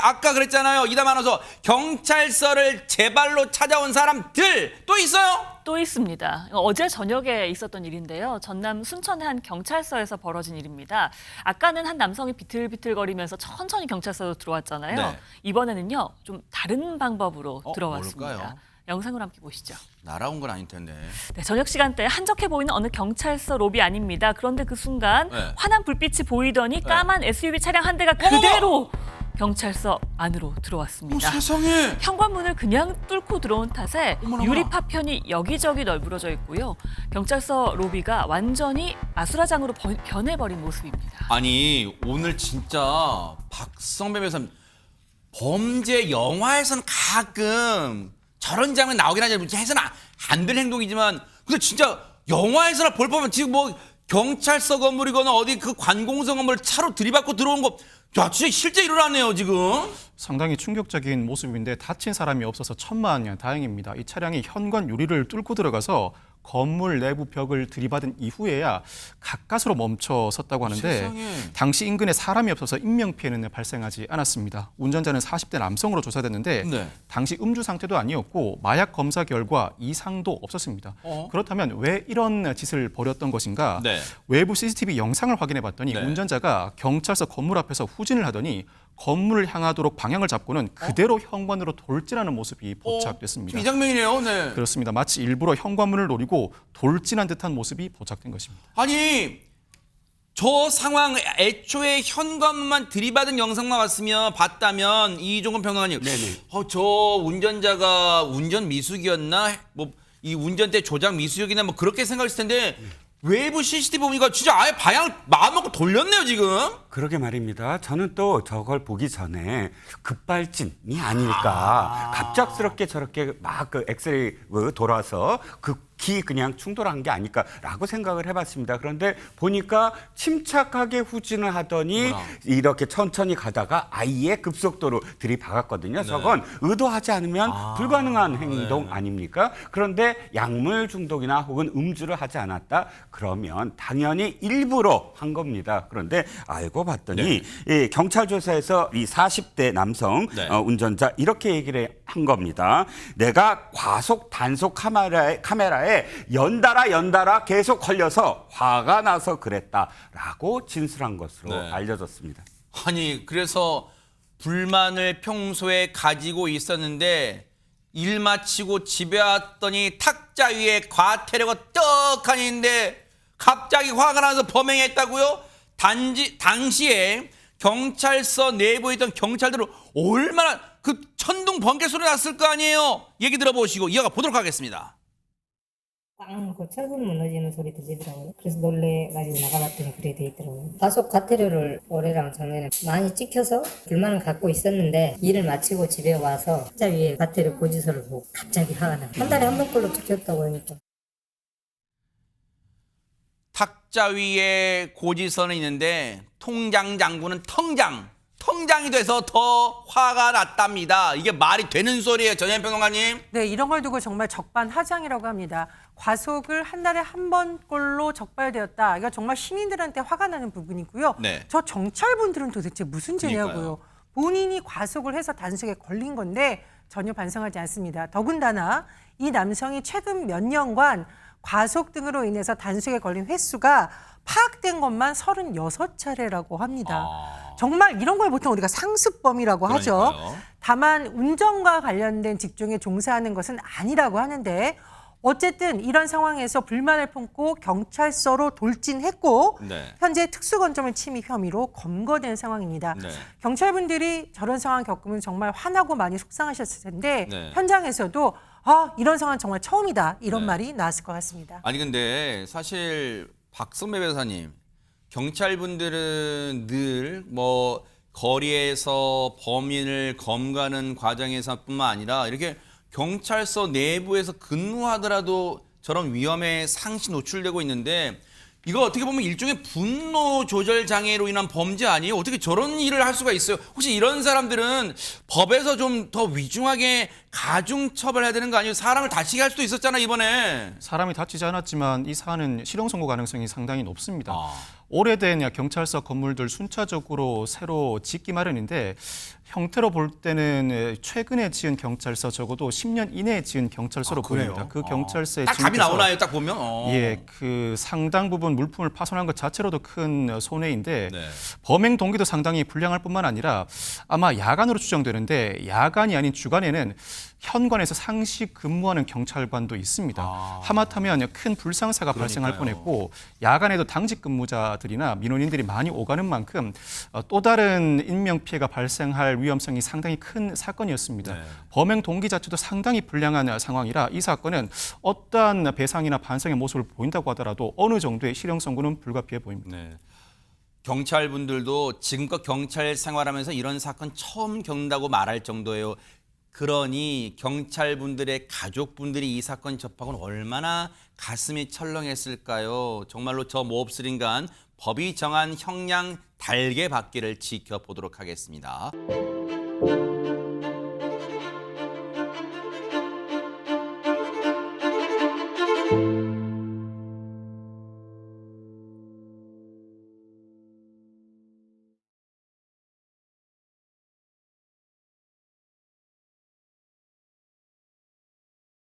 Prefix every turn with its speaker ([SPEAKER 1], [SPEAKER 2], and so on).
[SPEAKER 1] 아까 그랬잖아요. 이담 아나운서 경찰서를 제 발로 찾아온 사람들 또 있어요?
[SPEAKER 2] 또 있습니다. 어제 저녁에 있었던 일인데요. 전남 순천의 한 경찰서에서 벌어진 일입니다. 아까는 한 남성이 비틀비틀거리면서 천천히 경찰서로 들어왔잖아요.
[SPEAKER 1] 네.
[SPEAKER 2] 이번에는요, 좀 다른 방법으로 들어왔습니다.
[SPEAKER 1] 뭘까요?
[SPEAKER 2] 영상으로 함께 보시죠.
[SPEAKER 1] 날아온 건 아닐 텐데.
[SPEAKER 2] 네, 저녁 시간대에 한적해 보이는 어느 경찰서 로비 아닙니다. 그런데 그 순간
[SPEAKER 1] 네.
[SPEAKER 2] 환한 불빛이 보이더니 까만 SUV 차량 한 대가 그대로 경찰서 안으로 들어왔습니다.
[SPEAKER 1] 세상에.
[SPEAKER 2] 현관문을 그냥 뚫고 들어온 탓에
[SPEAKER 1] 어머나.
[SPEAKER 2] 유리 파편이 여기저기 널브러져 있고요. 경찰서 로비가 완전히 아수라장으로 변해버린 모습입니다.
[SPEAKER 1] 아니 오늘 진짜 박성배 변호사님 범죄 영화에선 가끔 저런 장면 나오긴 하죠. 해서는 안 될 행동이지만 근데 진짜 영화에서나 볼 법한 지금 뭐 경찰서 건물이거나 어디 그 관공서 건물 차로 들이받고 들어온 거 야, 진짜 실제 일어났네요, 지금.
[SPEAKER 3] 상당히 충격적인 모습인데 다친 사람이 없어서 천만 다행입니다. 이 차량이 현관 유리를 뚫고 들어가서 건물 내부 벽을 들이받은 이후에야 가까스로 멈춰 섰다고 하는데
[SPEAKER 1] 세상에.
[SPEAKER 3] 당시 인근에 사람이 없어서 인명피해는 발생하지 않았습니다. 운전자는 40대 남성으로 조사됐는데
[SPEAKER 1] 네.
[SPEAKER 3] 당시 음주 상태도 아니었고 마약 검사 결과 이상도 없었습니다. 그렇다면 왜 이런 짓을 벌였던 것인가?
[SPEAKER 1] 네.
[SPEAKER 3] 외부 CCTV 영상을 확인해 봤더니
[SPEAKER 1] 네.
[SPEAKER 3] 운전자가 경찰서 건물 앞에서 후진을 하더니 건물을 향하도록 방향을 잡고는 그대로 현관으로 돌진하는 모습이 포착됐습니다.
[SPEAKER 1] 지금 이 장면이네요, 네.
[SPEAKER 3] 그렇습니다. 마치 일부러 현관문을 노리고 돌진한 듯한 모습이 포착된 것입니다.
[SPEAKER 1] 아니, 저 상황 애초에 현관문만 들이받은 영상만 봤다면 이종건 평론가님, 저 운전자가 운전 미숙이었나? 뭐 이 운전대 조작 미숙이나 뭐 그렇게 생각했을 텐데 외부 CCTV 보니까 진짜 아예 방향을 마음 먹고 돌렸네요, 지금.
[SPEAKER 4] 그러게 말입니다. 저는 또 저걸 보기 전에 급발진이 아닐까. 갑작스럽게 저렇게 막 그 엑셀이 돌아서 급히 그냥 충돌한 게 아닐까라고 생각을 해봤습니다. 그런데 보니까 침착하게 후진을 하더니 이렇게 천천히 가다가 아예 급속도로 들이박았거든요. 저건 의도하지 않으면 불가능한 행동 아닙니까? 그런데 약물 중독이나 혹은 음주를 하지 않았다? 그러면 당연히 일부러 한 겁니다. 그런데 알고 봤더니 이 경찰 조사에서 이 40대 남성 운전자 이렇게 얘기를 한 겁니다. 내가 과속 단속 카메라에 연달아 계속 걸려서 화가 나서 그랬다라고 진술한 것으로 알려졌습니다.
[SPEAKER 1] 아니, 그래서 불만을 평소에 가지고 있었는데 일 마치고 집에 왔더니 탁자 위에 과태료가 떡하니 있는데 갑자기 화가 나서 범행했다고요? 당시에 경찰서 내부에 있던 경찰들은 얼마나 그 천둥 번개 소리 났을 거 아니에요? 얘기 들어보시고 이어가 보도록 하겠습니다.
[SPEAKER 5] 빵 하고 철분 무너지는 소리 들리더라고요. 그래서 놀래가지고 나가봤더니 그래 돼 있더라고요. 과속 과태료를 올해랑 작년에 많이 찍혀서 불만을 갖고 있었는데 일을 마치고 집에 와서 탁자 위에 과태료 고지서를 보고 갑자기 화가 나. 한 달에 한 번꼴로 찍혔다고 하니까.
[SPEAKER 1] 탁자 위에 고지서는 있는데 통장 장부는 통장이 돼서 더 화가 났답니다. 이게 말이 되는 소리예요, 전현 평론가님?
[SPEAKER 6] 네, 이런 걸 두고 정말 적반하장이라고 합니다. 과속을 한 달에 한 번꼴로 적발되었다. 이거 정말 시민들한테 화가 나는 부분이고요.
[SPEAKER 1] 네.
[SPEAKER 6] 저 경찰분들은 도대체 무슨 죄냐고요.
[SPEAKER 1] 그러니까요.
[SPEAKER 6] 본인이 과속을 해서 단속에 걸린 건데 전혀 반성하지 않습니다. 더군다나 이 남성이 최근 몇 년간 과속 등으로 인해서 단속에 걸린 횟수가 파악된 것만 36차례라고 합니다. 정말 이런 걸 보통 우리가 상습범이라고 하죠.
[SPEAKER 1] 그러니까요.
[SPEAKER 6] 다만 운전과 관련된 직종에 종사하는 것은 아니라고 하는데 어쨌든 이런 상황에서 불만을 품고 경찰서로 돌진했고 현재 특수건조물 침입 혐의로 검거된 상황입니다. 경찰분들이 저런 상황 겪으면 정말 화나고 많이 속상하셨을 텐데 현장에서도 이런 상황 정말 처음이다 이런 말이 나왔을 것 같습니다.
[SPEAKER 1] 아니 근데 사실 박성배 변호사님, 경찰분들은 늘 뭐 거리에서 범인을 검거하는 과정에서뿐만 아니라 이렇게 경찰서 내부에서 근무하더라도 저런 위험에 상시 노출되고 있는데 이거 어떻게 보면 일종의 분노 조절 장애로 인한 범죄 아니에요? 어떻게 저런 일을 할 수가 있어요? 혹시 이런 사람들은 법에서 좀 더 위중하게 가중 처벌해야 되는 거 아니에요? 사람을 다치게 할 수도 있었잖아, 이번에.
[SPEAKER 3] 사람이 다치지 않았지만 이 사안은 실형 선고 가능성이 상당히 높습니다. 오래된 경찰서 건물들 순차적으로 새로 짓기 마련인데 형태로 볼 때는 최근에 지은 경찰서 적어도 10년 이내에 지은 경찰서로 보입니다. 그 경찰서의
[SPEAKER 1] 딱 답이
[SPEAKER 3] 진입에서
[SPEAKER 1] 나오나요? 딱 보면?
[SPEAKER 3] 예, 그 상당 부분 물품을 파손한 것 자체로도 큰 손해인데
[SPEAKER 1] 네.
[SPEAKER 3] 범행 동기도 상당히 불량할 뿐만 아니라 아마 야간으로 추정되는데 야간이 아닌 주간에는 현관에서 상시 근무하는 경찰관도 있습니다. 하마터면 큰 불상사가 발생할 뻔했고 야간에도 당직 근무자들이나 민원인들이 많이 오가는 만큼 또 다른 인명 피해가 발생할 위험성이 상당히 큰 사건이었습니다.
[SPEAKER 1] 네.
[SPEAKER 3] 범행 동기 자체도 상당히 불량한 상황이라 이 사건은 어떠한 배상이나 반성의 모습을 보인다고 하더라도 어느 정도의 실형선고는 불가피해 보입니다.
[SPEAKER 1] 네. 경찰분들도 지금껏 경찰 생활하면서 이런 사건 처음 겪는다고 말할 정도예요. 그러니 경찰분들의 가족분들이 이 사건 접하고는 얼마나 가슴이 철렁했을까요? 정말로 저 몹쓸 인간 법이 정한 형량 달게 받기를 지켜보도록 하겠습니다.